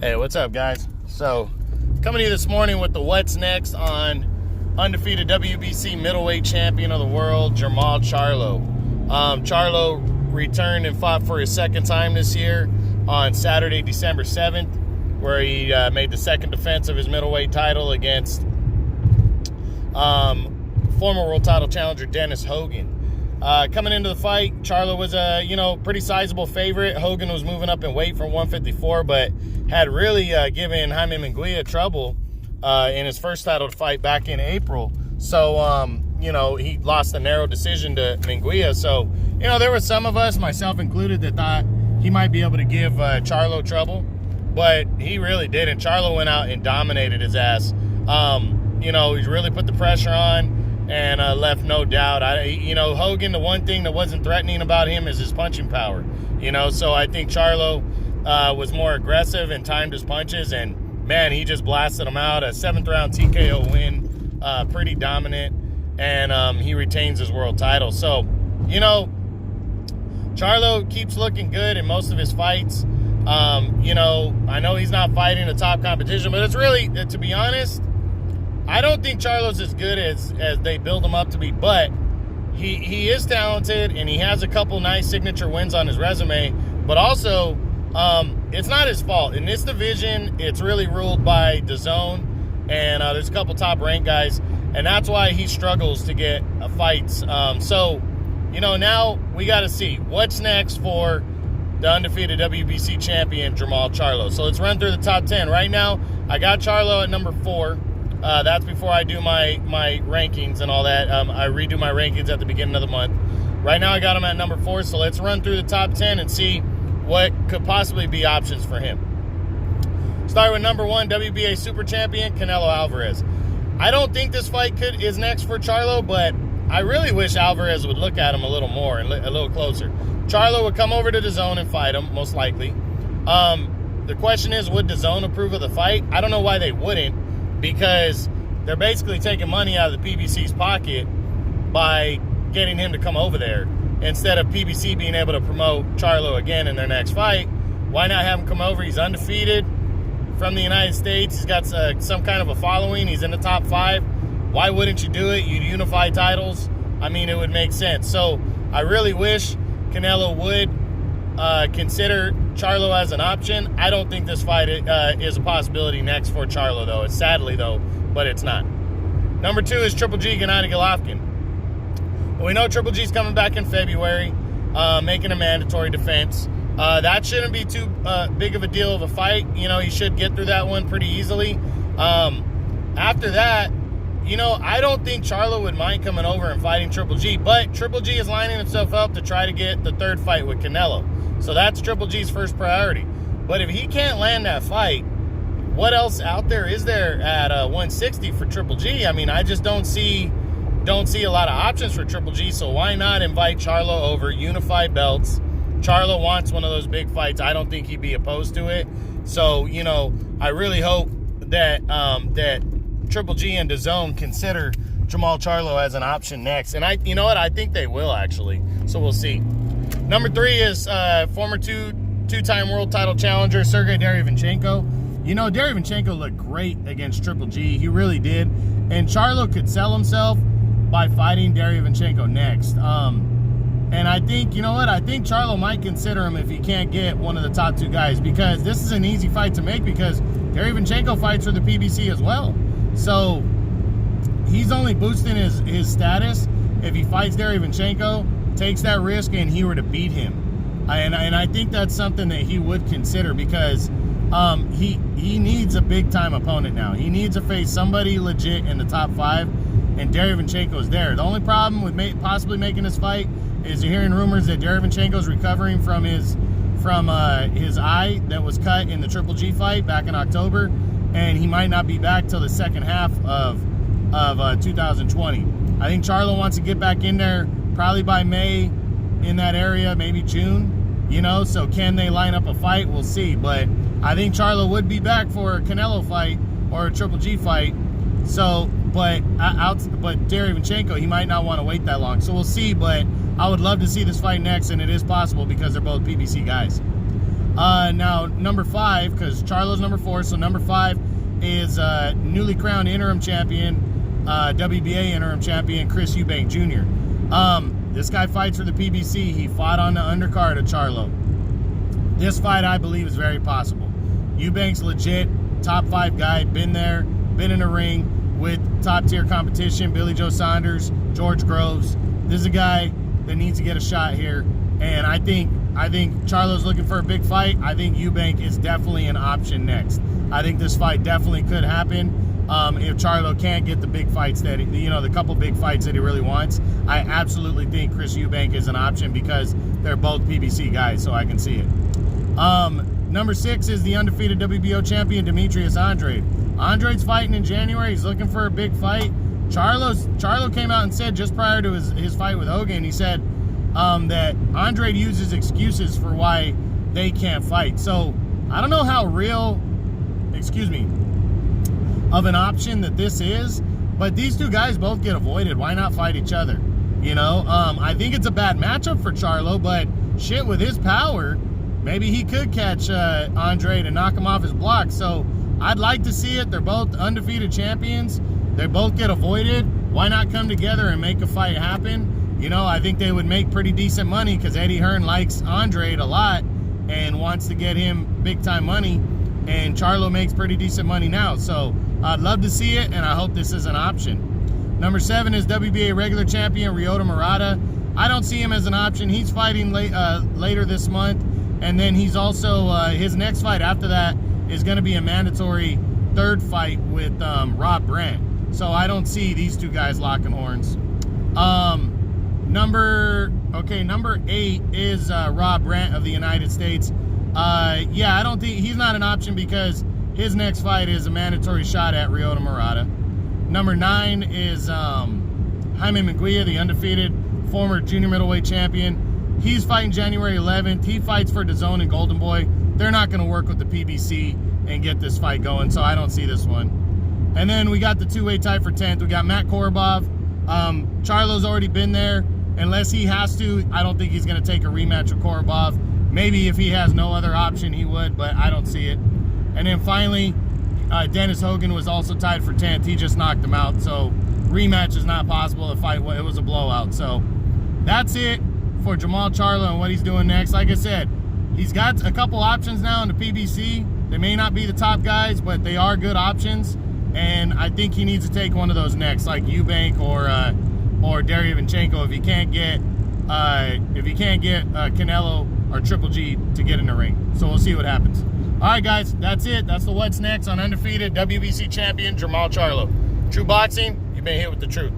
Hey, what's up, guys? So, coming to you this morning with the what's next on undefeated WBC middleweight champion of the world, Jermall Charlo. Charlo returned and fought for his second time this year on Saturday, December 7th, where he made the second defense of his middleweight title against former world title challenger Dennis Hogan. Coming into the fight, Charlo was a pretty sizable favorite. Hogan was moving up in weight from 154, but had really given Jaime Munguia trouble in his first title fight back in April. So he lost a narrow decision to Munguia. So there were some of us, myself included, that thought he might be able to give Charlo trouble, but he really didn't. Charlo went out and dominated his ass. He really put the pressure on and left no doubt. Hogan, the one thing that wasn't threatening about him is his punching power. So I think Charlo was more aggressive and timed his punches, and man, he just blasted him out. A 7th round TKO win, pretty dominant, and he retains his world title. So, Charlo keeps looking good in most of his fights. I know he's not fighting a top competition, but it's really, to be honest, I don't think Charlo's as good as they build him up to be, but he is talented, and he has a couple nice signature wins on his resume, but also it's not his fault. In this division, it's really ruled by DAZN, and there's a couple top-ranked guys, and that's why he struggles to get fights. So, now we got to see what's next for the undefeated WBC champion, Jermall Charlo. So let's run through the top 10. Right now, I got Charlo at number 4. That's before I do my rankings and all that. I redo my rankings at the beginning of the month. Right now, I got him at number 4, so let's run through the top 10 and see what could possibly be options for him. Start with number 1, WBA Super Champion, Canelo Alvarez. I don't think this fight is next for Charlo, but I really wish Alvarez would look at him a little more and a little closer. Charlo would come over to DAZN and fight him, most likely. The question is, would DAZN approve of the fight? I don't know why they wouldn't, because they're basically taking money out of the PBC's pocket by getting him to come over there. Instead of PBC being able to promote Charlo again in their next fight, why not have him come over? He's undefeated from the United States. He's got some kind of a following. He's in the top 5. Why wouldn't you do it? You'd unify titles. I mean, it would make sense. So I really wish Canelo would consider Charlo as an option. I don't think this fight is a possibility next for Charlo, though. It's sadly, though, but it's not. Number 2 is Triple G, Gennady Golovkin. Well, we know Triple G's coming back in February, making a mandatory defense. That shouldn't be too big of a deal of a fight. He should get through that one pretty easily. After that, I don't think Charlo would mind coming over and fighting Triple G, but Triple G is lining himself up to try to get the 3rd fight with Canelo. So that's Triple G's first priority. But if he can't land that fight, what else out there is there at 160 for Triple G? I mean, I just don't see a lot of options for Triple G, so why not invite Charlo over, unify belts? Charlo wants one of those big fights. I don't think he'd be opposed to it. So, I really hope that that Triple G and DAZN consider Jermall Charlo as an option next. And I think they will, actually. So we'll see. Number 3 is former two-time world title challenger Sergey Derevyanchenko. Derevyanchenko looked great against Triple G. He really did. And Charlo could sell himself by fighting Derevyanchenko next. And I think, I think Charlo might consider him if he can't get one of the top 2 guys, because this is an easy fight to make because Derevyanchenko fights for the PBC as well. So he's only boosting his status if he fights Derevyanchenko, takes that risk, and he were to beat him. And I think that's something that he would consider, because he needs a big-time opponent now. He needs to face somebody legit in the top 5, and Derevyanchenko is there. The only problem with possibly making this fight is you're hearing rumors that Derevyanchenko is recovering from his eye that was cut in the Triple G fight back in October, and he might not be back till the second half of 2020. I think Charlo wants to get back in there probably by May, in that area, maybe June. So can they line up a fight? We'll see. But I think Charlo would be back for a Canelo fight or a Triple G fight. So, but Derevyanchenko, he might not want to wait that long. So we'll see. But I would love to see this fight next, and it is possible because they're both PBC guys. Now, number 5, because Charlo's number 4, so number 5 is newly crowned interim champion, WBA interim champion, Chris Eubank Jr. This guy fights for the PBC. He fought on the undercard of Charlo. This fight, I believe, is very possible. Eubank's legit, top 5 guy, been there, been in a ring with top-tier competition, Billy Joe Saunders, George Groves. This is a guy that needs to get a shot here, and I think Charlo's looking for a big fight. I think Eubank is definitely an option next. I think this fight definitely could happen if Charlo can't get the big fights that the couple big fights that he really wants. I absolutely think Chris Eubank is an option because they're both PBC guys, so I can see it. Number 6 is the undefeated WBO champion, Demetrius Andrade. Andrade's fighting in January. He's looking for a big fight. Charlo came out and said just prior to his fight with Hogan, he said that Andrade uses excuses for why they can't fight. So I don't know how real, of an option that this is, but these two guys both get avoided. Why not fight each other? I think it's a bad matchup for Charlo, but shit, with his power, maybe he could catch Andrade and knock him off his block. So I'd like to see it. They're both undefeated champions. They both get avoided. Why not come together and make a fight happen? I think they would make pretty decent money because Eddie Hearn likes Andrade a lot and wants to get him big-time money. And Charlo makes pretty decent money now. So I'd love to see it, and I hope this is an option. Number 7 is WBA regular champion, Ryota Murata. I don't see him as an option. He's fighting later this month. And then he's also, his next fight after that is going to be a mandatory 3rd fight with Rob Brandt. So I don't see these two guys locking horns. Number 8 is Rob Brandt of the United States. I don't think he's not an option because his next fight is a mandatory shot at Ryota Murata. Number 9 is Jaime Munguia, the undefeated former junior middleweight champion. He's fighting January 11th. He fights for DAZN and Golden Boy. They're not going to work with the PBC and get this fight going, so I don't see this one. And then we got the 2-way tie for 10th. We got Matt Korobov. Charlo's already been there. Unless he has to, I don't think he's going to take a rematch with Korobov. Maybe if he has no other option, he would, but I don't see it. And then finally, Dennis Hogan was also tied for 10th. He just knocked him out, so rematch is not possible. The fight, it was a blowout. So that's it for Jermall Charlo and what he's doing next. Like I said, he's got a couple options now in the PBC. They may not be the top guys, but they are good options. And I think he needs to take one of those next, like Eubank or Derevyanchenko if he can't get Canelo or Triple G to get in the ring. So we'll see what happens. All right, guys, that's it. That's the what's next on undefeated WBC champion Jermall Charlo. True boxing, you've been hit with the truth.